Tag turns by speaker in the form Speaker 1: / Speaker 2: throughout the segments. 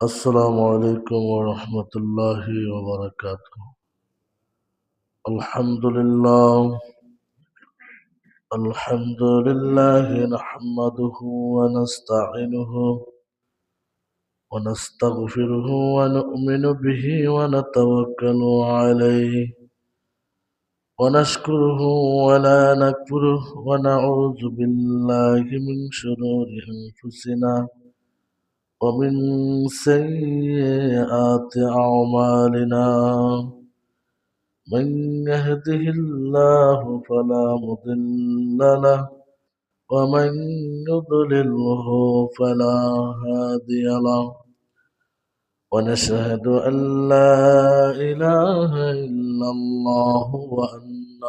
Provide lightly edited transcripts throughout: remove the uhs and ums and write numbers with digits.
Speaker 1: السلام عليكم ورحمة الله وبركاته. الحمد لله نحمده ونستعينه ونستغفره ونؤمن به ونتوكل عليه ونشكره ولا نكفره ونعوذ بالله من شرور أنفسنا ومن سيئات أعمالنا. من يهده الله فلا مضل له ومن يضلله فلا هادي له. ونشهد أن لا إله إلا الله وأن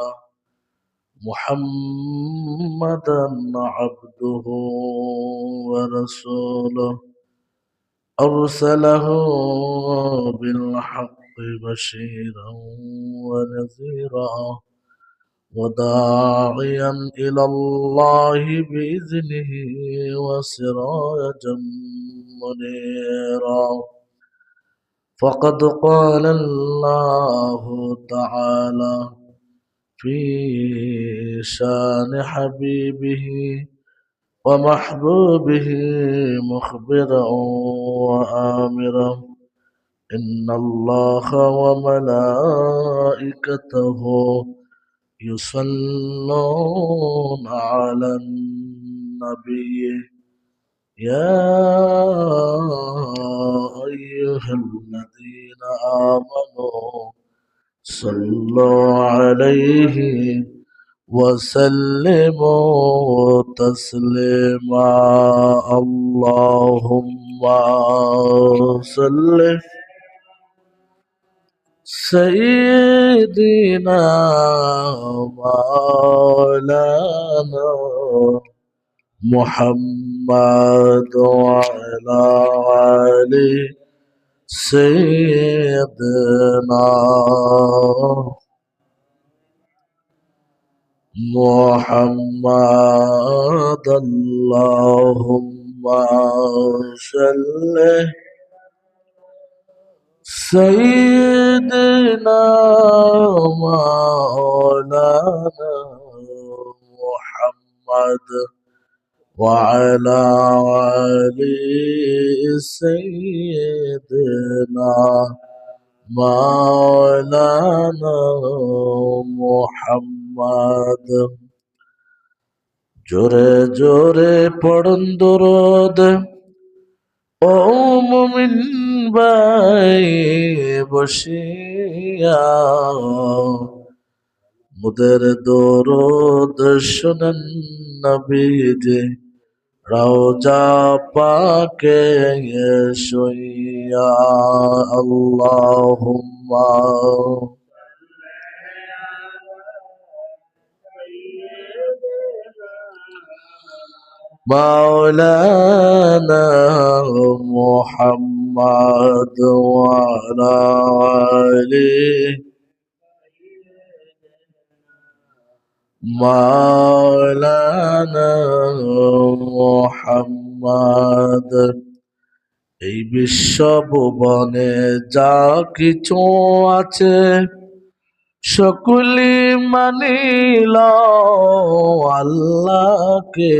Speaker 1: محمدا عبده ورسوله أرسله بالحق بشيرا ونذيرا وداعيا إلى الله بإذنه وسراجا منيرا. فقد قال الله تعالى في شان حبيبه ومحبوبه مخبرا وآمرا: إن الله وملائكته يصلون على النبي يا أيها الذين آمنوا صلوا عليه وسلموا تسليما. اللهم صل سيدنا مولانا محمد وعلى آل سيدنا محمد. اللهم صل سيدنا مولانا محمد وعلى آل سيدنا مولانا محمد. জোরে জোরে পড়ুন দুরূদ ও মুমিন ভাই বসিয়া, মুদের দরুদ শুনেন নবীজি রওজা পাকে শুইয়া। আল্লাহুম্মা مولانا محمد وعلى آله مولانا محمد। এই বিশ্ব ভুবনে যা কিছু আছে সকলি মানিল আল্লাহকে,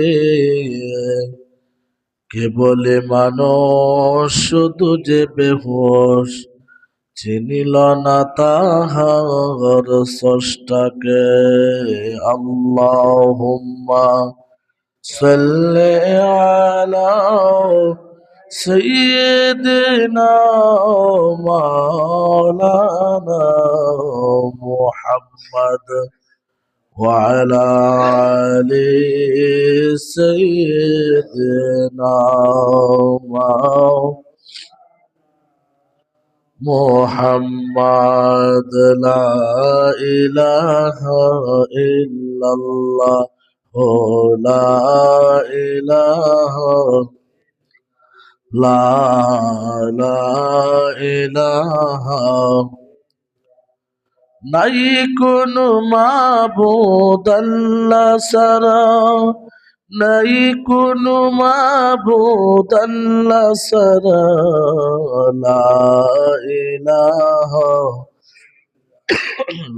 Speaker 1: কেবলে মানুষ শুধু যে বেহুশ চিনিল না তাহার স্রষ্টাকে। আল্লাহুম্মা সাল্লি আলা সাইয়্যিদিনা মাওলানা মুহাম্মদ وعلى آل سيدنا محمد. لا إله إلا الله لا إله لا إله নাই কোনো মাবুদ আল্লাহ ছাড়া, নাই কোনো মাবুদ আল্লাহ ছাড়া, লা ইলাহা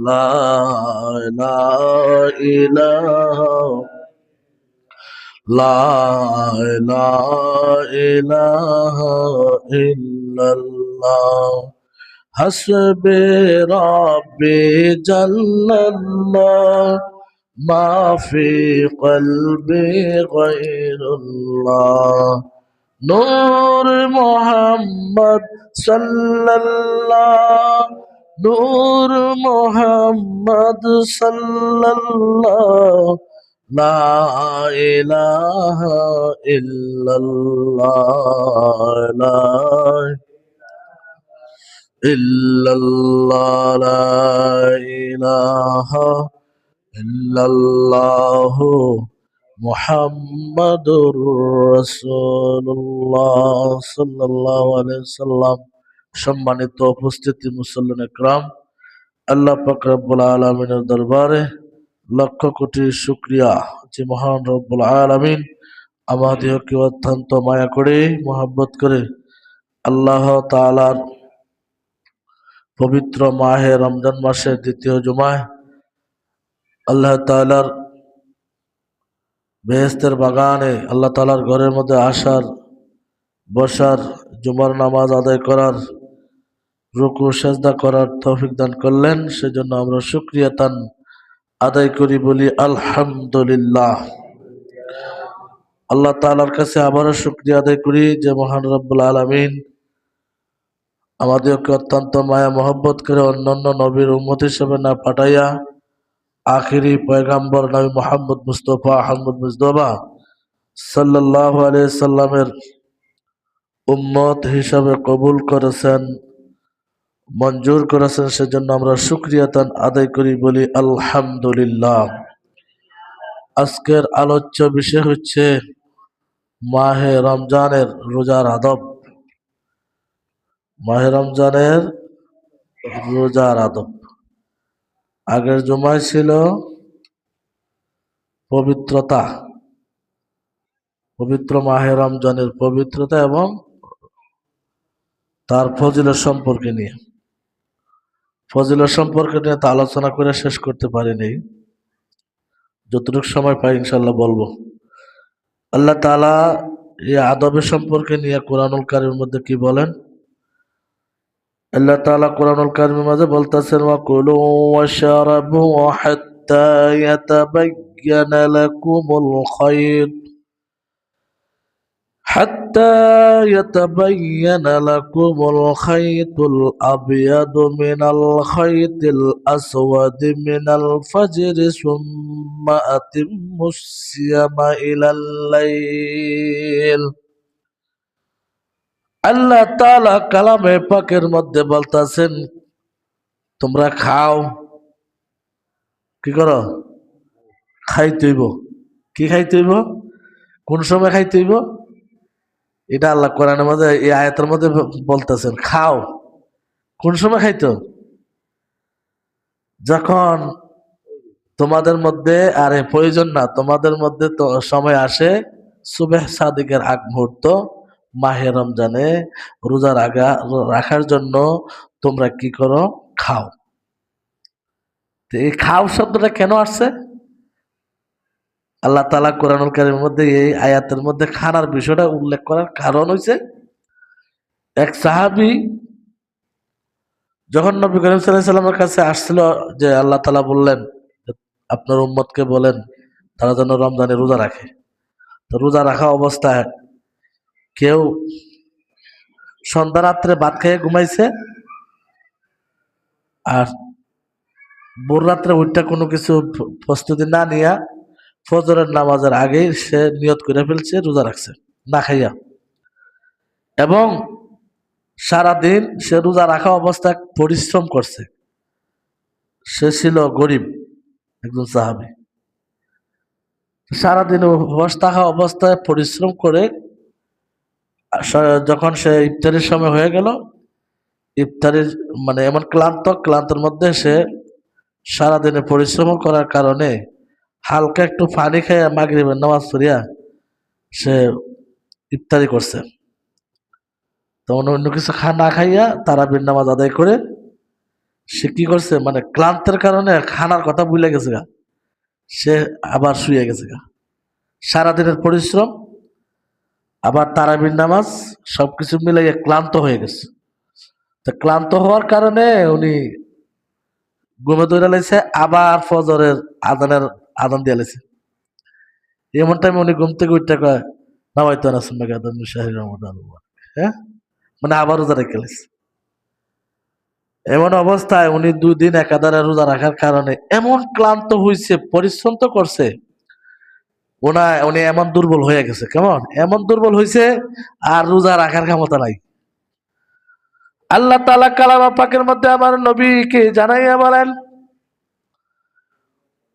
Speaker 1: লা লা ইলাহা লা ইলাহা ইল্লাল্লাহ। হাসবে রাব্বি জাল্লাল্লাহ, মা ফি কলবি গায়রুল্লাহ। নূর মোহাম্মদ সাল্লাল্লাহ, নূর মোহাম্মদ সাল্লাল্লাহ, লা ইলাহা ইল্লাল্লাহ, লা ইল্লাল্লাহ, লা ইলাহা ইল্লাল্লাহু মুহাম্মাদুর রাসূলুল্লাহ সাল্লাল্লাহু আলাইহি ওয়াসাল্লাম। সম্মানিত উপস্থিতি মুসল্লিন একরাম, আল্লাহ পাক রব্বুল আলামিনের দরবারে লক্ষ কোটি শুকরিয়া যে মহান রব্বুল আলামিন আমাদেরকে অত্যন্ত মায়া করে মোহাব্বত করে আল্লাহ তাআলার পবিত্র মাহে রমজান মাসের দ্বিতীয় জুমায় আল্লাহ তাআলার বেহেশতের বাগানে আল্লাহ তাআলার ঘরের মধ্যে আসার, বসার, জুমার নামাজ আদায় করার, রুকু সেজদা করার তৌফিক দান করলেন। সেজন্য আমরা শুকরিয়া তান আদায় করি, বলি আলহামদুলিল্লাহ। আল্লাহ তাআলার কাছে আবারও শুকরিয়া আদায় করি যে মহান রব্বুল আলামিন আমাদেরকে অত্যন্ত মায়া মহব্বত করে অন্যান্য নবীর উম্মত হিসেবে না পাঠাইয়া আখিরি পয়গাম্বর নবী মুহাম্মদ মুস্তাফা আহমদ মুজতবা সাল্লাল্লাহু আলাইহি সাল্লামের উম্মত হিসাবে কবুল করেছেন, মঞ্জুর করেছেন। সেজন্য আমরা শুকরিয়া তান আদায় করি, বলি আলহামদুলিল্লাহ। আজকের আলোচ্য বিষয় হচ্ছে মাহে রমজানের রোজার আদব। মাহে রমজানের রোজার আদব। আগের জুমায় ছিল পবিত্রতা, পবিত্র মাহে রমজানের পবিত্রতা এবং তার ফজিলত সম্পর্কে নিয়ে। ফজিলত সম্পর্কে নিয়ে তা আলোচনা করে শেষ করতে পারিনি, যতটুকু সময় পাই ইনশাল্লাহ বলবো। আল্লাহ তাআলা এই আদবের সম্পর্কে নিয়ে কোরআনুল কারীমের মধ্যে কি বলেন? আল্লাহ তাআলা কোরআনুল কারীমের মাঝে বলতেছেন, ওয়া কুলু ওয়াশরাবু হাত্তা ইয়াতাবায়্যানা লাকুমুল খায়ত حتى يتبين لكم الخيط الأبيض من الخيط الأسود من الفجر ثم أتموا الصيام إلى الليل। আল্লাহ তাআলা কালামে পাকের মধ্যে বলতেছেন, তোমরা খাও। কি করো? খাইতেইব। কি খাইতেইব? কোন সময় খাইতেইব? এটা আল্লাহ কোরআনের মধ্যে এই আয়াতের মধ্যে বলতেছেন, খাও। কোন সময় খাইতো? যখন তোমাদের মধ্যে, আরে প্রয়োজন না, তোমাদের মধ্যে তো সময় আসে সুবহ সাদিকের আগ মুহূর্ত, মাহে রমজানে রোজা রাখার জন্য তোমরা কি করো? খাও। তো এই খাও শব্দটা কেন আসছে? আল্লাহ তাআলা কোরআনুল কারীমের মধ্যে এই আয়াতের মধ্যে খানার বিষয়টা উল্লেখ করার কারণ হইছে, এক সাহাবী যখন নবী করিম সাল্লাল্লাহু আলাইহি সাল্লামের কাছে আসছিল, যে আল্লাহ তাআলা বললেন আপনার উম্মতকে বলেন তারা যেন রমজানে রোজা রাখে। তো রোজা রাখা অবস্থায় কেউ সন্ধ্যা রাত্রে ভাত খেয়ে ঘুমাইছে, আর ভোর রাত্রে উঠটা কোনো কিছু প্রস্তুতি না নিয়া ফজরের নামাজের আগেই সে নিয়ত করে ফেলছে, রোজা রাখছে না খাইয়া। এবং সারাদিন সে রোজা রাখা অবস্থায় পরিশ্রম করছে। সে ছিল গরিব একজন সাহাবী। সারাদিন উপবাস থাকা অবস্থায় পরিশ্রম করে যখন সে ইফতারের সময় হয়ে গেল, ইফতারের মানে এমন ক্লান্তের মধ্যে সে সারাদিনে পরিশ্রম করার কারণে হালকা একটু পানি খাইয়া মাগরিবের নামাজ পড়িয়া সে ইফতারি করছে। তখন অন্য কিছু না খাইয়া তারাবির নামাজ আদায় করে সে কি করছে, মানে ক্লান্তের কারণে খানার কথা ভুলে গেছে গা, সে আবার শুয়ে গেছে গা। সারাদিনের পরিশ্রম আবার তারাবির নামাজ সবকিছু মিলাইয়া ক্লান্ত হয়ে গেছে। তো ক্লান্ত হওয়ার কারণে উনি ঘুমে ধরে লাইছে, আবার ফজরের আদান দিয়ে লাইছে। এমন টাইমে উনি ঘুম থেকে উঠতে কয় নামাইতো না সুন্নাহ আদান শাহরি রমাদান, হ্যাঁ, মানে আবার রোজা রেখে লাইছে। এমন অবস্থায় উনি 2 দিন একাধারে রোজা রাখার কারণে এমন ক্লান্ত হয়েছে, পরিশ্রম তো করছে, উনি এমন দুর্বল হয়ে গেছে। কেমন এমন দুর্বল হয়েছে, আর রোজা রাখার ক্ষমতা নাই। আল্লাহ তাআলা কালামা পাকের মধ্যে আমার নবীকে জানাইয়া বলেন,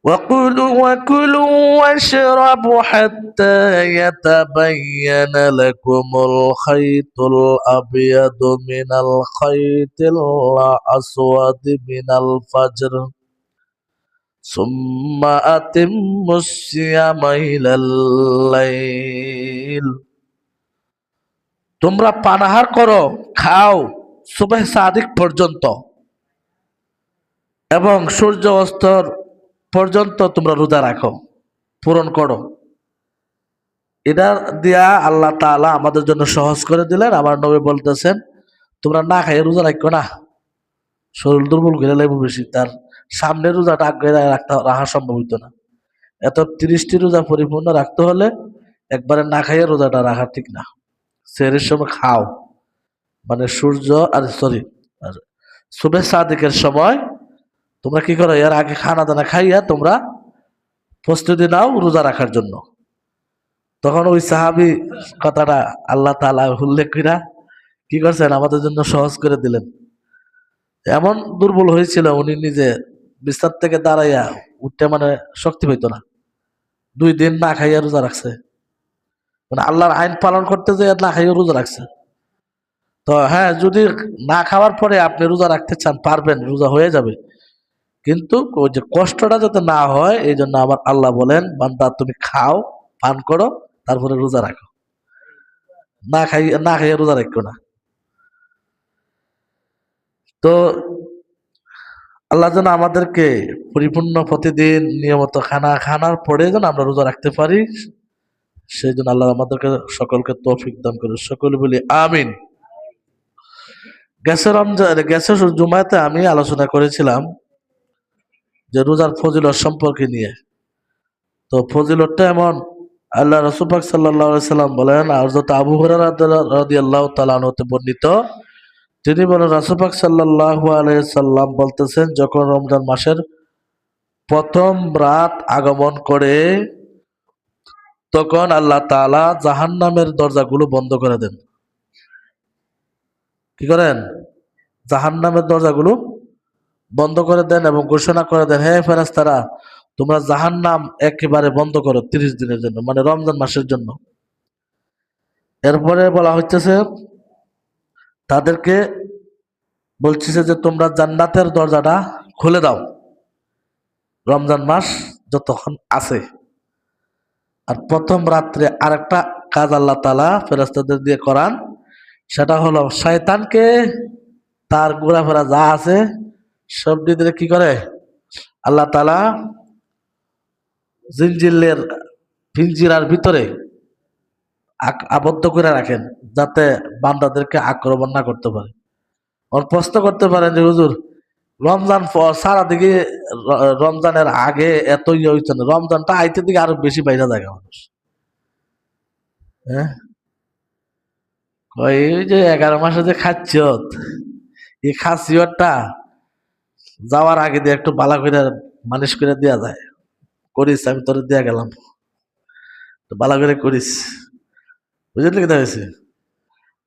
Speaker 1: وكلوا واشربوا حتى يتبين لكم الخيط الأبيض من الخيط الأسود من الفجر ثم أتموا الصيام إلى الليل। তোমরা পানাহার করো, খাও সুবহ সাদিক পর্যন্ত, এবং সূর্য অস্তর পর্যন্ত তোমরা রোজা রাখো, পূরণ করো। এটা দিয়া আল্লাহ তাআলা আমাদের জন্য সহজ করে দিলেন। আমার নবী বলতেছেন, তোমরা না খাইয়ে রোজা রাখো না, শরীর দুর্বল করে লাগবে বেশি, তার সামনে রোজাটা আগে রাখা সম্ভব হইতো না। এত 30টি রোজা পরিপূর্ণ রাখতে হলে একবারে না খাইয়ে রোজাটা রাখা ঠিক না। সেহরির সময় খাও, মানে সূর্য আর সরি সুবহ সাদিকের সময় তোমরা কি করো, এর আগে খানা দানা খাইয়া তোমরা প্রস্তুতি নাও রোজা রাখার জন্য। তখন ওই সাহাবি কথাটা আল্লাহ তাআলা উল্লেখ কইরা কি করছেন, আমাদের জন্য সহজ করে দিলেন। এমন দুর্বল হয়েছিল, উনি নিজে বিছানা থেকে দাঁড়াইয়া উঠতে মানে শক্তি পাইতো না। 2 দিন না খাইয়া রোজা রাখছে, মানে আল্লাহর আইন পালন করতে যে না খাইয়া রোজা রাখছে। তো হ্যাঁ, যদি না খাওয়ার পরে আপনি রোজা রাখতে চান পারবেন, রোজা হয়ে যাবে, কিন্তু ওই যে কষ্টটা যাতে না হয় এই জন্য আমার আল্লাহ বলেন, বান্দা তুমি খাও, পান করো, তারপরে রোজা রাখো, না খাইয়া রোজা রাখো না। তো আল্লাহ যেন আমাদেরকে পরিপূর্ণ প্রতিদিন নিয়মিত খানার পরে যেন আমরা রোজা রাখতে পারি, সেই জন্য আল্লাহ আমাদেরকে সকলকে তৌফিক দান করে, সকলে বলি আমিন। গ্যাসের জুমাতে আমি আলোচনা করেছিলাম যে রোজার ফজিলত সম্পর্কে নিয়ে। তো ফজিলতটা এমন, আল্লাহ রাসূল পাক সাল্লাল্লাহু আলাইহি সাল্লাম বলেন, আর যত আবু হুরায়রা রাদিয়াল্লাহু তাআলা আনহু হতে বর্ণিত, তিনি বলেন রাসূল পাক সাল্লাল্লাহু আলাইহি সাল্লাম বলতেছেন, যখন রমজান মাসের প্রথম রাত আগমন করে তখন আল্লাহ তাআলা জাহান্নামের দরজাগুলো বন্ধ করে দেন। কি করেন? জাহান্নামের দরজাগুলো বন্ধ করে দেন এবং ঘোষণা করে দেন, হে ফেরেশতারা, তোমরা জাহান্নাম একেবারে বন্ধ করো 30 দিনের জন্য, মানে রমজান মাসের জন্য। এরপরে বলা হচ্ছে তাদেরকে বলছে যে তোমরা জান্নাতের দরজাটা খুলে দাও রমজান মাস যতক্ষণ আছে। আর প্রথম রাত্রে আরেকটা কাজ আল্লাহ তাআলা ফেরেশতাদের দিয়ে করান, সেটা হলো শয়তানকে তার ঘোরাফেরা যা আছে সব দিকে কি করে আল্লাহ তাআলা জিনজিলের পিঞ্জিরার ভিতরে আবদ্ধ করে রাখেন, যাতে বান্দাদেরকে আক্রমণ না করতে পারে। ওর প্রশ্ন করতে পারেন যে হুজুর, রমজান সারা দিকে রমজানের আগে এত হইতো না, রমজানটা আইতে দিকে আরো বেশি বাইরে যায় মানুষ। হ্যাঁ, এই যে 11 মাসে যে খাচ্ছিয়ত, এই খাসিয়তটা যাওয়ার আগে দিয়ে একটু বালা করে মালিশ করে দেওয়া যায়। করিস, আমি তোর দিয়া গেলাম, বালা করে করিস, বুঝলি কি হয়েছে।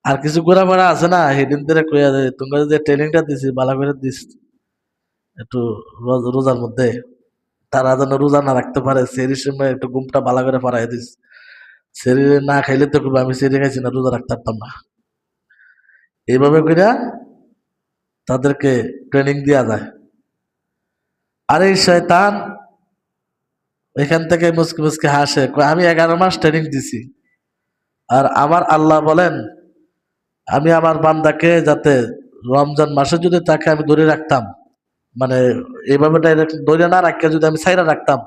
Speaker 1: আর কিছু ঘোরাফেরা আছে না, সেদিন ধরে কইয়া যায় তোমার যে ট্রেনিংটা দিছি বালা করে দিস, একটু রোজার মধ্যে তারা যেন রোজা না রাখতে পারে, সেরির সময় একটু ঘুমটা বালা করে পারাই দিস। সেরি না খাইলে তো আমি সেরি খাইছি না, রোজা রাখতে পারতাম না। এইভাবে কইরা তাদেরকে ট্রেনিং দেওয়া যায়। আর এই শয়তান এখান থেকে মুসকে মুসকে হাসে, কয়, আমি 11 মাস ট্রেনিং দিছি। আর আমার আল্লাহ বলেন, আমি আমার বান্দাকে যাতে রমজান মাসে যদি তাকে আমি ধরে রাখতাম, মানে এইভাবে ডাইরেক্ট ধরে না রাখতে যদি আমি সাইরা রাখতাম,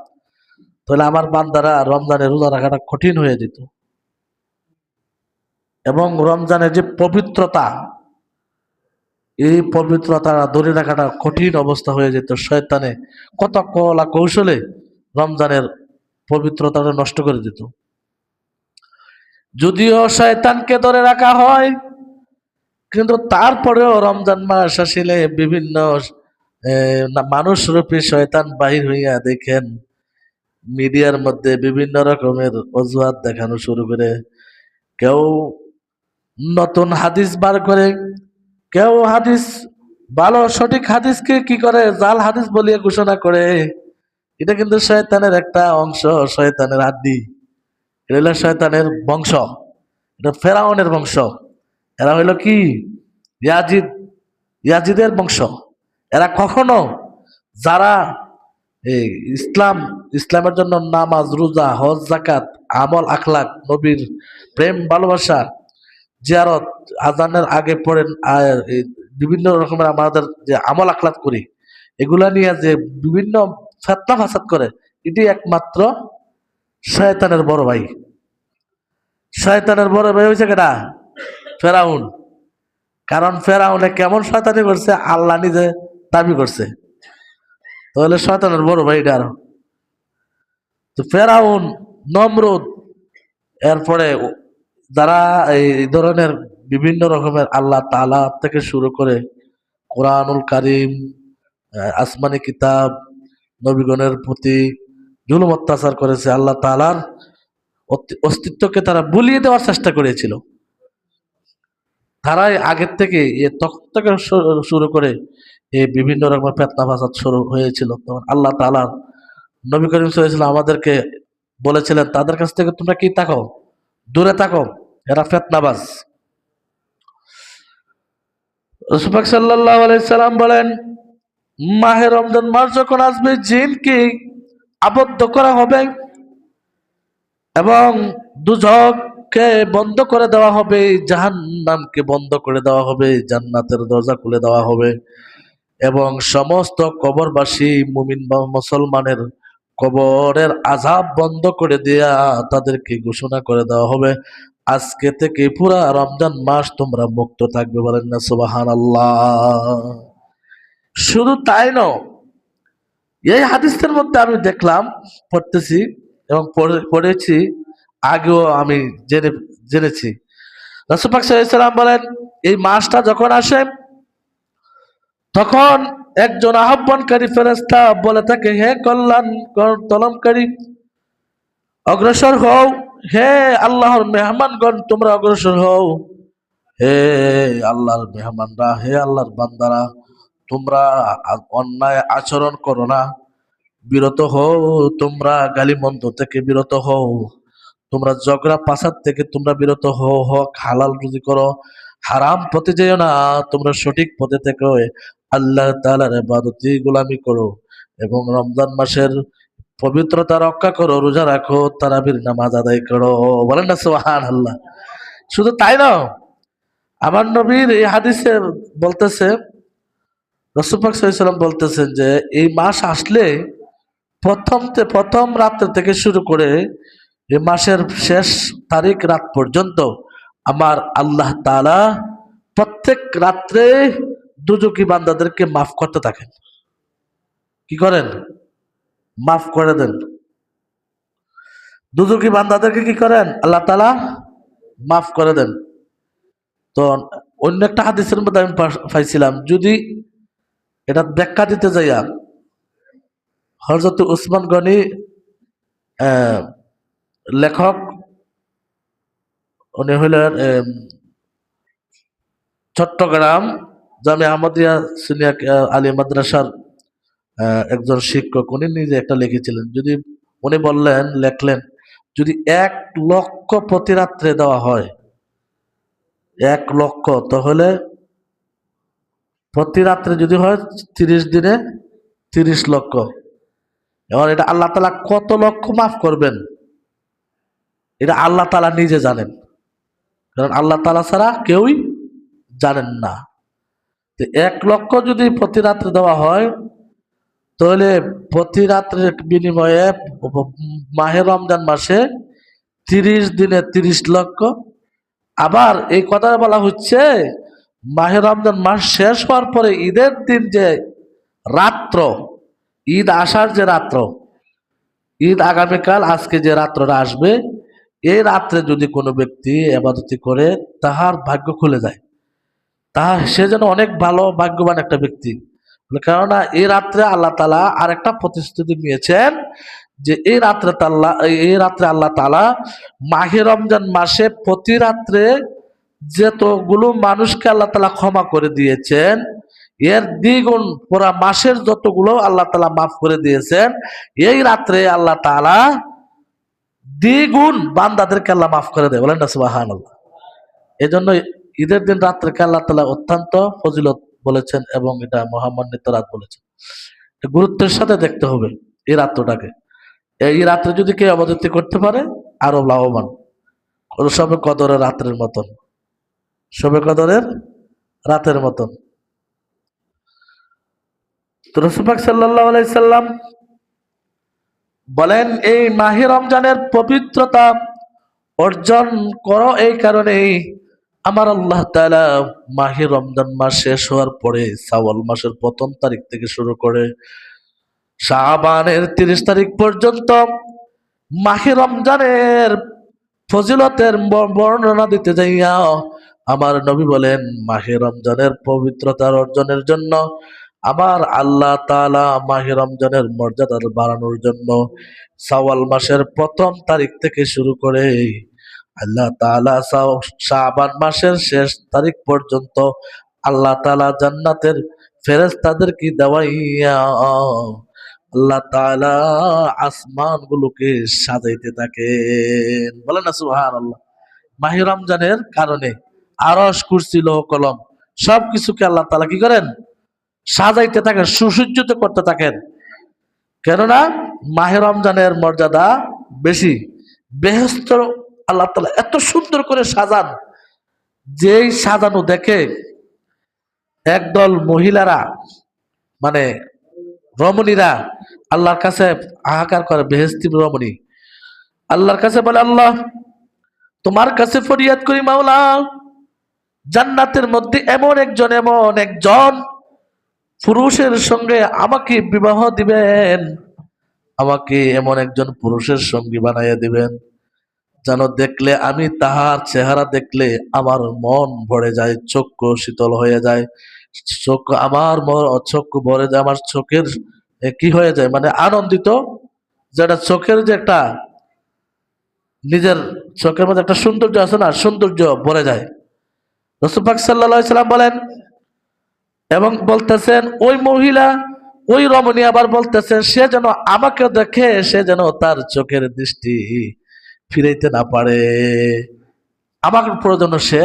Speaker 1: তাহলে আমার বান্দারা রমজানে রোজা রাখাটা কঠিন হয়ে যেত। এবং রমজানের যে পবিত্রতা, এই পবিত্রতা ধরে রাখাটা কঠিন অবস্থা হয়ে যেত। শয়তানে কত কলা কৌশলে রমজানের পবিত্রতাটা নষ্ট করে দিত। যদিও শয়তানকে ধরে রাখা হয়, কিন্তু তারপরেও রমজান মাস আসলে বিভিন্ন মানুষ রূপী শয়তান বাহির হইয়া দেখেন মিডিয়ার মধ্যে বিভিন্ন রকমের অজুহাত দেখানো শুরু করে। কেউ নতুন হাদিস বার করে, কেউ হাদিস ভালো সঠিক হাদিসকে কি করে জাল হাদিস বলিয়ে ঘোষণা করে। এটা কিন্তু শয়তানের একটা অংশ, শয়তানের আদি। এটা হলো শয়তানের বংশ, এটা ফেরাউনের বংশ। এরা হইল কি ইয়াজিদ, ইয়াজিদের বংশ। এরা কখনো যারা এই ইসলামের জন্য নামাজ, রোজা, হজ, যাকাত, আমল, আখলাক, নবীর প্রেম, ভালোবাসা, জিয়ারত, আজানের আগে পড়েন, বিভিন্ন রকমের আমাদের যে আমল আখলাক করি, এগুলা নিয়ে যে বিভিন্ন ফেতনা ফাসাদ করে, এটি একমাত্র শয়তানের বড় ভাই। শয়তানের বড় ভাই হয়েছে কেটা? ফেরাউন। কারণ ফেরাউনে কেমন শয়তানি করছে আল্লাহ নিজে দাবি করছে, তাহলে শয়তানের বড় ভাই এটা। আরো তো ফেরাউন, নমরুদ, এরপরে যারা এই ধরনের বিভিন্ন রকমের আল্লাহ তাআলা থেকে শুরু করে কোরআনুল কারীম, আসমানি কিতাব, নবীগণের প্রতি জুলুম অত্যাচার করেছে, আল্লাহ তাআলার অস্তিত্বকে তারা ভুলিয়ে দেওয়ার চেষ্টা করেছিল। তারাই আগের থেকে তখন থেকে শুরু করে এই বিভিন্ন রকমের ফিতনা ফাসাদ শুরু হয়েছিল। তখন আল্লাহ তাআলা নবী করিম সাল্লাল্লাহু আলাইহি ওয়াসাল্লাম আমাদেরকে বলেছিলেন, তাদের কাছ থেকে তোমরা কি থাকো, দূরে থাকো, এরা ফিতনাবাজ। রাসূল পাক সাল্লাল্লাহু আলাইহি সাল্লাম বলেন, মাহে রমজান মাস যখন আসবে, জিনকে আবদ্ধ করা হবে এবং দুজককে বন্ধ করে দেওয়া হবে, জাহান্নামকে বন্ধ করে দেওয়া হবে, জান্নাতের দরজা খুলে দেওয়া হবে এবং সমস্ত কবরবাসী মুমিন বা মুসলমানের কবরের আযাব বন্ধ করে দেয়া তাদেরকে ঘোষণা করে দেওয়া হবে, আজকে থেকে পুরা রমজান মাস তোমরা মুক্ত থাকবে। বলেন না সুবহানাল্লাহ। শুধু তাই নয়, এই হাদিসের মধ্যে আমি দেখলাম, পড়তেছি এবং পড়েছি, আগেও আমি জেনেছি। রাসূল পাক সাল্লাল্লাহু আলাইহি ওয়াসাল্লাম বলেন, এই মাসটা যখন আসে তখন একজন আহ্বানকারী ফেরেশতা বলে থাকে, হে কল্যাণ তলবকারী, অগ্রসর হও, হে আল্লাহর মেহমানগণ তোমরা অগ্রসর হও, হে আল্লাহর মেহমানরা, হে আল্লাহর বান্দারা, তোমরা অন্যায় আচরণ করো না, বিরত হও, তোমরা গালিমন্দ থেকে বিরত হও, তোমরা ঝগড়া পাসাদ থেকে তোমরা বিরত হও, হক হালাল রুজি করো, হারাম পথে যেও না, তোমরা সঠিক পথে থেকে আল্লাহ তাআলার ইবাদতি গোলামি করো এবং রমজান মাসের পবিত্রতা রক্ষা করো, রোজা রাখো, তারাবির নামাজ আদায় করো। বলেন না সুবহানাল্লাহ। শুধু তাই না, আমার নবীর এই হাদিসে বলতেছে, রাসূল পাক সাল্লাল্লাহু আলাইহি ওয়াসাল্লাম বলতেছেন যে এই মাস আসলে প্রথম রাত্র থেকে শুরু করে এই মাসের শেষ তারিখ রাত পর্যন্ত আমার আল্লাহ তাআলা প্রত্যেক রাত্রে দুজকি বান্দাদেরকে মাফ করতে থাকেন। কি করেন? মাফ করে দেন। দুজকি বান্দাদেরকে কি করেন? আল্লাহ তাআলা মাফ করে দেন। তো অন্য একটা হাদিসের মধ্যে আমি পাইছিলাম, যদি এটা ব্যাখ্যা দিতে যাইয়া হযরত উসমান গনি লেখক, উনি হইলেন চট্টগ্রাম জামিয়া আহমদিয়া সিনিয়র আলী মাদ্রাসার একজন শিক্ষক, উনি নিজে একটা লিখেছিলেন। যদি উনি লেখলেন, যদি 1,00,000 প্রতি রাত্রে দেওয়া হয়, 1,00,000, তাহলে প্রতি রাত্রে যদি হয় 30 দিনে 30 লক্ষ, এবার এটা আল্লাহ তাআলা কত লক্ষ মাফ করবেন এটা আল্লাহ তাআলা নিজে জানেন, কারণ আল্লাহ তাআলা ছাড়া কেউই জানেন না। তো 1 লক্ষ যদি প্রতি রাত্রে দেওয়া হয়, তাহলে প্রতি রাত্রের বিনিময়ে মাহে রমজান মাসে 30 দিনে 30 লক্ষ। আবার এই কথা বলা হচ্ছে মাহে রমজান মাস শেষ হওয়ার পরে ঈদের দিন যে রাত্র, ঈদ আসার যে রাত্র, ঈদ আগামীকাল আজকে যে রাত্রটা আসবে, এই রাত্রে যদি কোনো ব্যক্তি ইবাদত করে তাহার ভাগ্য খুলে যায়, সে যেন অনেক ভালো ভাগ্যবান একটা ব্যক্তি। কেননা এই রাত্রে আল্লাহ তাআলা আরেকটা প্রতিশ্রুতি নিয়েছেন যে এই রাত্রে আল্লাহ তাআলা মাহে রমজান মাসে প্রতি রাত্রে যতগুলো মানুষকে আল্লাহ তাআলা ক্ষমা করে দিয়েছেন, এর দ্বিগুণ পুরা মাসের যতগুলো আল্লাহ তাআলা মাফ করে দিয়েছেন, এই রাত্রে আল্লাহ তাআলা দ্বিগুণ বান্দাদেরকে আল্লাহ মাফ করে দেয়। বলেন না সুবহানাল্লাহ। এই জন্য ঈদের দিন রাত্রেকে আল্লাহ তাআলা অত্যন্ত ফজিলত বলেছেন এবং এটা মহামান্বিত রাত বলেছেন। গুরুত্বের সাথে দেখতে হবে এই রাত্রটাকে। এই রাত্রে যদি কেউ ইবাদত করতে পারে আরো লাভবান, শবে কদরের রাত্রের মতন, শবে কদরের রাতের মতন। তো রাসূল পাক সাল্লাল্লাহু আলাইহি সাল্লাম বলেন এই মাহে রমজানের পবিত্রতা অর্জন করো এই কারণেই আমার আল্লাহ তাআলা মাহে রমজান মাস শেষ হওয়ার পরে শাওয়াল মাসের 1ম তারিখ থেকে শুরু করে শাবানের 30 তারিখ পর্যন্ত মাহে রমজানের ফজিলতের বর্ণনা দিতে যাইয়া আমার নবী বলেন মাহে রমজানের পবিত্রতার অর্জনের জন্য আমার আল্লাহ তাআলা মাহে রমজানের মর্যাদা বাড়ানোর জন্য শাওয়াল মাসের 1ম তারিখ থেকে শুরু করে আল্লাহ তাআলা শাবান মাসের শেষ তারিখ পর্যন্ত আল্লাহ তাআলা জান্নাতের ফেরেশতাদেরকে দেওয়াইয়া আল্লাহ তাআলা আসমান গুলোকে সাজাইতে থাকেন। বলেন না সুবহানাল্লাহ। মাহে রমজানের কারণে আরশ, কুরসি, লৌহ কলম সবকিছুকে আল্লাহ তাআলা কি করেন? সাজাইতে থাকেন, সুসজ্জিত করতে থাকেন। কেননা মাহে রমজানের মর্যাদা বেশি। বেহেশত আল্লাহ তাআলা এত সুন্দর করে সাজান, যেই সাজানো দেখে একদল মহিলারা মানে রমণীরা আল্লাহর কাছে হাহাকার করে, বেহেশতি রমণী আল্লাহর কাছে বলে আল্লাহ তোমার কাছে ফরিয়াদ করি মাওলা, জান্নাতের মধ্যে এমন একজন পুরুষের সঙ্গে আমাকে বিবাহ দিবেন, আমাকে এমন একজন পুরুষের সঙ্গী বানাইয়া দিবেন যেন দেখলে আমি তাহার চেহারা দেখলে আমার মন ভরে যায়, চক্ষু শীতল হয়ে যায়, চক্ষু ভরে যায়, আমার চোখের কি হয়ে যায় মানে আনন্দিত, যেটা চোখের যে একটা নিজের চোখের মধ্যে একটা সৌন্দর্য আছে না, সৌন্দর্য ভরে যায়। রাসূল পাক সাল্লাল্লাহু আলাইহি সাল্লাম বলেন এবং বলতেছেন ওই মহিলা, ওই রমণী আবার বলতেছেন সে যেন আমাকে দেখে সে যেন তার চোখের দৃষ্টি ফিরাইতে না পারে, আমাকে প্রয়োজন সে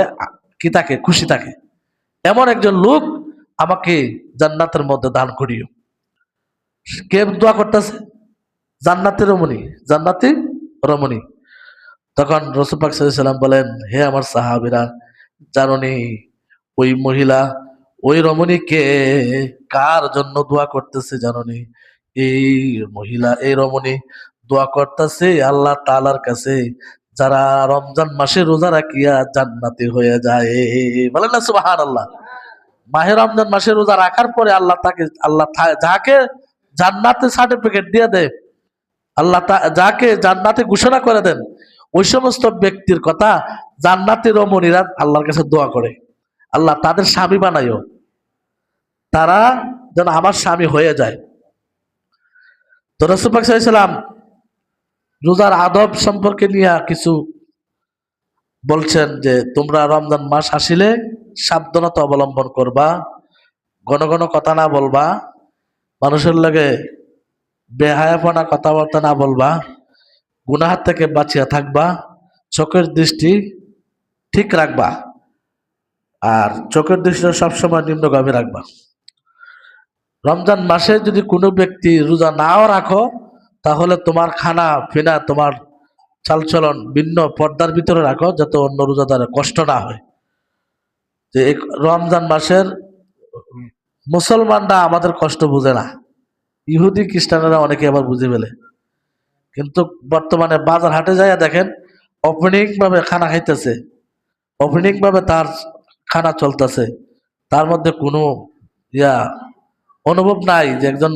Speaker 1: কি থাকে, খুশি থাকে, এমন একজন লোক আমাকে জান্নাতের মধ্যে দান করিও। কে দোয়া করতেছে? জান্নাতের রমণী, জান্নাতি রমণী। তখন রাসূল পাক সাল্লাল্লাহু আলাইহি সাল্লাম বলেন হে আমার সাহাবীরা, জানোনি ওই মহিলা, ওই রমণীকে কার জন্য দোয়া করতেছে জানোনি? এই মহিলা, এই রমণী দোয়া করতেছে আল্লাহ তাআলার কাছে যারা রমজান মাসে রোজা রাখিয়া জান্নাতি হয়ে যায়। বলেন না সুবহানাল্লাহ। মাহে রমজান মাসে রোজা রাখার পরে আল্লাহ যাকে জান্নাতের সার্টিফিকেট দিয়ে দেয়, আল্লাহ যাকে জান্নাতে ঘোষণা করে দেন, ওই সমস্ত ব্যক্তির কথা জান্নাতি রমণীরা আল্লাহর কাছে দোয়া করে আল্লাহ তাদের স্বামী বানাইও, তারা যেন আমার স্বামী হয়ে যায়। তো রাসূল পাক সাল্লাল্লাহু আলাইহি ওয়াসাল্লাম রোজার আদব সম্পর্কে নিয়ে কিছু বলছেন যে তোমরা রমজান মাস আসিলে সাবধানতা অবলম্বন করবা, ঘন ঘন কথা না বলবা, মানুষের লগে বেহায়াপনা কথাবার্তা না বলবা, গুনাহ থেকে বাঁচিয়া থাকবা, চোখের দৃষ্টি ঠিক রাখবা, আর চোখের দৃষ্টি সবসময় নিম্নগামী রাখবা। রমজান মাসে যদি কোনো ব্যক্তি রোজা নাও রাখো তাহলে তোমার খানা পিনা, তোমার চালচলন ভিন্ন পর্দার ভিতরে রাখো, যাতে অন্য রোজাদারের কষ্ট না হয়। যে এই রমজান মাসের মুসলমানরা আমাদের কষ্ট বুঝে না, ইহুদি খ্রিস্টানেরা অনেকে আবার বুঝে ফেলে। কিন্তু বর্তমানে বাজার হাটে যাইয়া দেখেন, ওপেনিং ভাবে খানা খাইতেছে, ওপেনিং ভাবে তার খানা চলতেছে, তার মধ্যে কোনো ইয়া অনুভব নাই যে একজন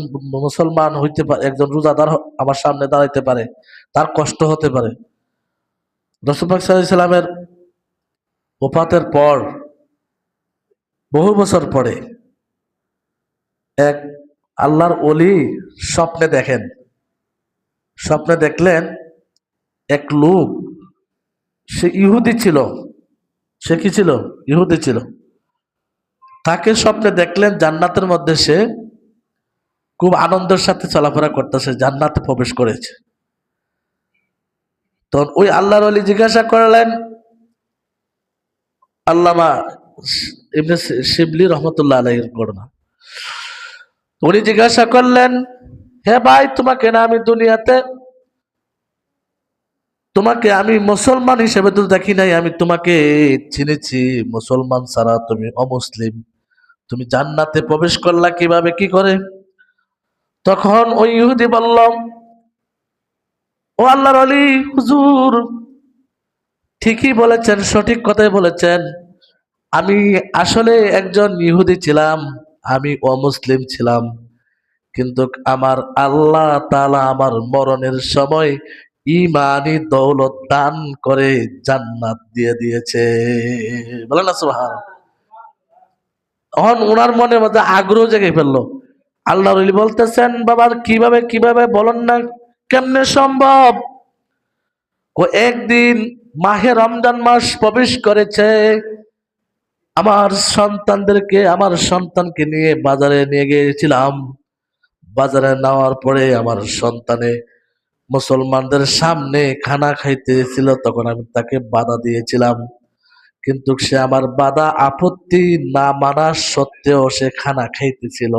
Speaker 1: মুসলমান হইতে পারে, একজন রোজাদার আমার সামনে দাঁড়াইতে পারে, তার কষ্ট হতে পারে। রাসূল পাক সাল্লাল্লাহু আলাইহি সাল্লামের ওফাতের পর বহু বছর পরে এক আল্লাহর ওলি স্বপ্নে দেখেন, স্বপ্নে দেখলেন এক লোক, সে ইহুদি ছিল। সে কি ছিল? ইহুদি ছিল। তাকে স্বপ্নে দেখলেন জান্নাতের মধ্যে সে খুব আনন্দের সাথে চলাফেরা করতেছে, জান্নাতে প্রবেশ করেছে। তখন ওই আল্লাহর ওলি জিজ্ঞাসা করলেন, আল্লামা ইবনে শিবলি রহমতুল্লাহ আলাইহির ঘটনা। উনি জিজ্ঞাসা করলেন, হে ভাই, তোমাকে না আমি দুনিয়াতে, তোমাকে আমি মুসলমান হিসেবে তো দেখি নাই, আমি তোমাকে চিনেছি মুসলমান ছাড়া, তুমি অমুসলিম, তুমি জান্নাতে প্রবেশ করলা কিভাবে, কি করে? তখন ওই ইহুদি বলল, ও আল্লাহর ওলি হুজুর, ঠিকই বলেছেন, সঠিক কথাই বলেছেন। আমি আসলে একজন ইহুদি ছিলাম, আমি অমুসলিম ছিলাম, কিন্তু আমার আল্লাহ তাআলা আমার মরণের সময় ইমানি দৌলত দান করে জান্নাত দিয়ে দিয়েছে। বলেন না সুবহানাল্লাহ। তখন ওনার মনের মধ্যে আগ্রহ জেগে ফেললো। আল্লাহ রাসূল বলতেছেন, বাবা কিভাবে কিভাবে বলেন না, কেমনে সম্ভব? ও একদিন মাহে রমজান মাস প্রবেশ করেছে, আমার সন্তানকে নিয়ে বাজারে নিয়ে গিয়েছিলাম। বাজারে নেওয়ার পরে আমার সন্তানে মুসলমানদের সামনে খানা খাইতেছিল, তখন আমি তাকে বাধা দিয়েছিলাম, কিন্তু সে আমার বাধা আপত্তি না মানা সত্ত্বেও সে খানা খাইতেছিল।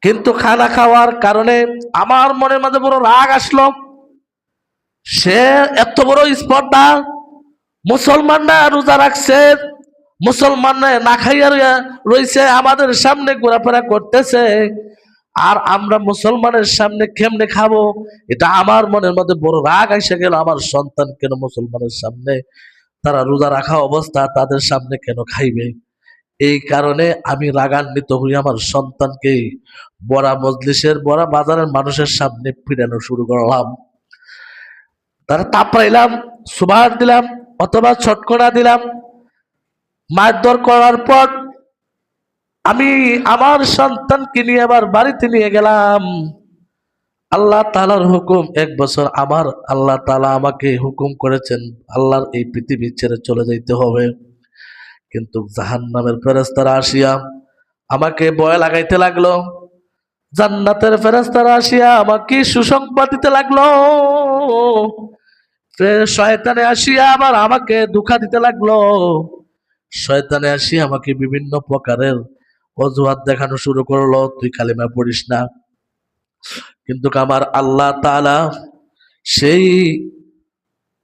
Speaker 1: কিন্তু খানা খাওয়ার কারণে আমার মনের মাঝে বড় রাগ আসলো। সে এত বড় স্পর্ধা, মুসলমানরা রোজা রাখছে, মুসলমানরা না খাইয়া রয়েছে, আমাদের সামনে ঘোরাফেরা করতেছে, আর আমরা মুসলমানের সামনে কেমনে খাবো? এটা আমার মনের মধ্যে বড় রাগ এসে গেল। আমার সন্তান কেন মুসলমানের সামনে, তারা রোজা রাখা অবস্থা, তাদের সামনে কেন খাইবে? এই কারণে আমি রাগান্বিত হই, আমার সন্তানকে বড়া মজলিসের, বড়া বাজারের মানুষের সামনে ফিরানো শুরু করলাম। তারা তাপড়াইলাম, সুবাহ দিলাম অথবা ছটকনা দিলাম। মারধর করার পর আমি আমার সন্তানকে নিয়ে আবার বাড়িতে নিয়ে গেলাম। আল্লাহ তাআলার হুকুম, 1 বছর আমার আল্লাহ তাআলা আমাকে হুকুম করেছেন আল্লাহর এই পৃথিবী ছেড়ে চলে যাইতে হবে। কিন্তু জাহান্নামের ফেরেশতারা আসিয়া আমাকে ভয় লাগাইতে লাগলো, জান্নাতের ফেরেশতারা আসিয়া আমাকে সুসংবাদ দিতে লাগলো, শয়তানে আসিয়া আবার আমাকে ধোঁকা দিতে লাগলো। শয়তানে আসিয়া আমাকে বিভিন্ন প্রকারের অজুহাত দেখানো শুরু করলো, তুই কালিমা পড়িস না। কিন্তু আমার আল্লাহ তাআলা সেই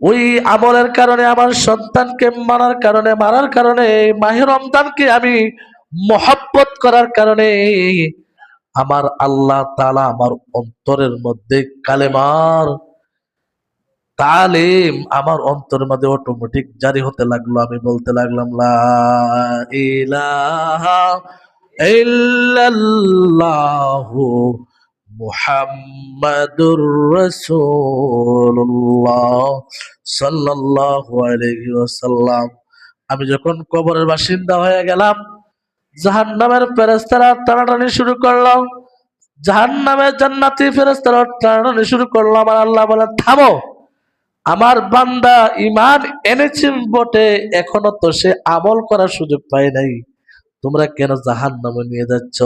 Speaker 1: ওই আমলের কারণে, আমার সন্তানকে মারার কারণে, মাহে রমজানকে আমি মহব্বত করার কারণে আমার আল্লাহ তাআলা আমার অন্তরের মধ্যে কালেমার তালিম আমার অন্তরের মধ্যে অটোমেটিক জারি হতে লাগলো। আমি বলতে লাগলাম, লা ইলাহা ইল্লাল্লাহু মুহাম্মাদুর রাসূলুল্লাহ সাল্লাল্লাহু আলাইহি ওয়াসাল্লাম। আমি যখন কবরের বাসিন্দা হয়ে গেলাম, জাহান্নামের ফেরেশতারা টানাটানি শুরু করলো, জাহান্নামের জান্নাতি ফেরেশতারা টানাটানি শুরু করলো। আমার আল্লাহ বলে, থামো, আমার বান্দা ঈমান এনেছে বটে, এখনো তো সে আমল করার সুযোগ পায় নাই, তোমরা কেন জাহান্নামে নিয়ে যাচ্ছ?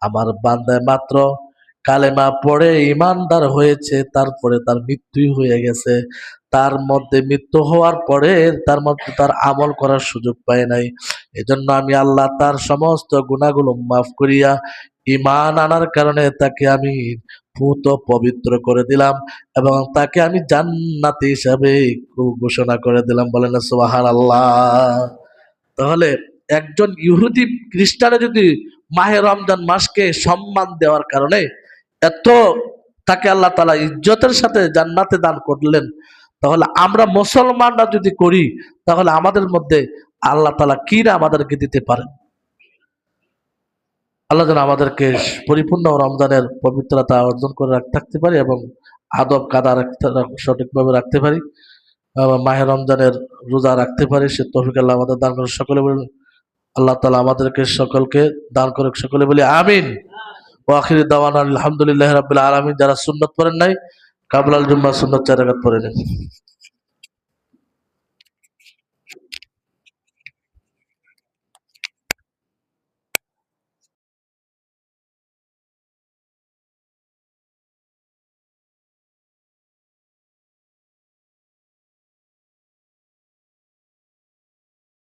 Speaker 1: আমার বান্দায় মাত্র কালেমা পড়ে ঈমানদার হয়েছে, তারপরে তার মৃত্যুই হয়ে গেছে। তার মধ্যে মৃত্যু হওয়ার পরে তার মধ্যে তার আমল করার সুযোগ পায় নাই। এজন্য আমি আল্লাহ তার সমস্ত গুনাহগুলো মাফ করিয়া ঈমান আনার কারণে তাকে আমি পুত পবিত্র করে দিলাম এবং তাকে আমি জান্নাতি হিসাবে ঘোষণা করে দিলাম। বলেন না সুবহানাল্লাহ। তাহলে একজন ইহুদি খ্রিস্টানে যদি মাহে রমজান মাসকে সম্মান দেওয়ার কারণে এত তাকে আল্লাহ তাআলা ইজ্জতের সাথে জান্নাতে দান করলেন, তাহলে আমরা মুসলমানরা যদি করি তাহলে আমাদের মধ্যে আল্লাহ তাআলা কি না আমাদেরকে দিতে পারেন। আল্লাহ যেন আমাদেরকে পরিপূর্ণ রমজানের পবিত্রতা অর্জন করে থাকতে পারি এবং আদব কাদা সঠিকভাবে রাখতে পারি, মাহে রমজানের রোজা রাখতে পারি, সে তৌফিক আল্লাহ আমাদের দান করে। সকলে বলেন আল্লাহ তাআলা আমাদেরকে সকলকে দান করে। সকলে বলি আমিন। ওয়া আখির দাওয়ানা আলহামদুলিল্লাহি রাব্বিল আলামিন। যারা সুন্নাত পড়েন নাই কাবলাল জুম্মা সুন্নাত 4 রাকাত পড়ে নিন।